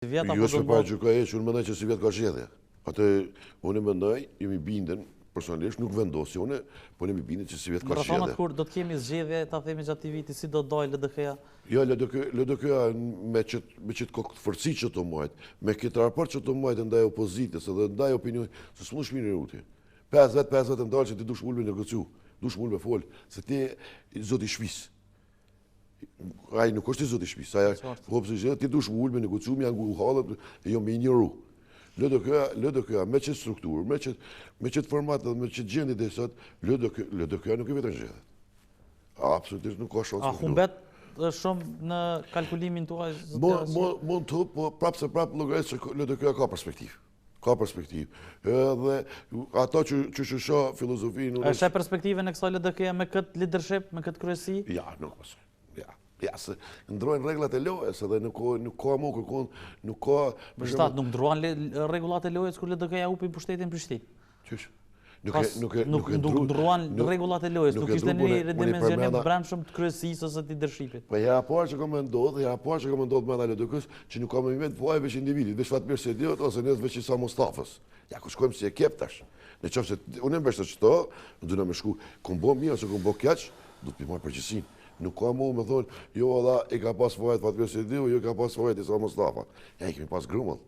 Jo që pa gjyka që unë mendoj që si vjetë ka zgjedhje. Atë unë mendoj, jemi bindën, personalisht nuk vendosi unë, po ne mi bindën që si vjetë ka zgjedhje. Rrethonat kur do të kemi zgjedhje, ta themi gjatë këtij viti, si do të dojë LDK-ja? Jo, LDK-ja me qëtë kokë forci që të majtë, me këtë raport që të majtë ndaj opozitës edhe ndaj opinion, se s'mu shminë ruti. 50-50 ndalë që ti dush mullë me negociu, dush mullë me folë, se ti zoti shpisë. Ai nuk është i zoti shtëpisë, ai ti dush ullë me negociu, me angu hallet e jo me ignoru. LDK me çet strukturë, me çet format dhe me çet gjendje dhe sot, LDK nuk e vetëm zgjedhjet. Absolutisht nuk ka shans. A humbet shumë në kalkulimin tuaj? Mund të, po prapë llogarisë që LDK ka perspektivë. Ka perspektivë. Edhe ato që shoh filozofinë. Është e perspektive në kësaj LDK-ja me këtë leadership, me këtë kryesi? Ja, nuk është. Ja, se ndrojnë reglat e lojës, edhe nuk ka mu kërkon, nuk ka... Për shtatë, nuk ndruan regullat e lojës kur LDK-ja upi pushtetin Prishtinë? Qysh? Nuk ndruan regullat e lojës, nuk ishte një redimensionim brendshëm të kryesisë ose të leadershipit. Po ja parë që ka me ndodhë me ndalë LDK-s, që nuk ka me invent po veç individit, veç Fatmir Sediot ose nes veç Isa Mustafës. Ja, ku shkojmë si e kep tash. Në qofë se unë e mbeshtë qëto, du në me shku, këmë bo mirë ose këmë bo keq, du të pimaj përgjësin. Nuk ka mu me thonë, jo edhe i ka pas fajt Fatmir Sediot, jo i ka pas fajt Isa Mustafa. Ja, i kemi pas grumëll.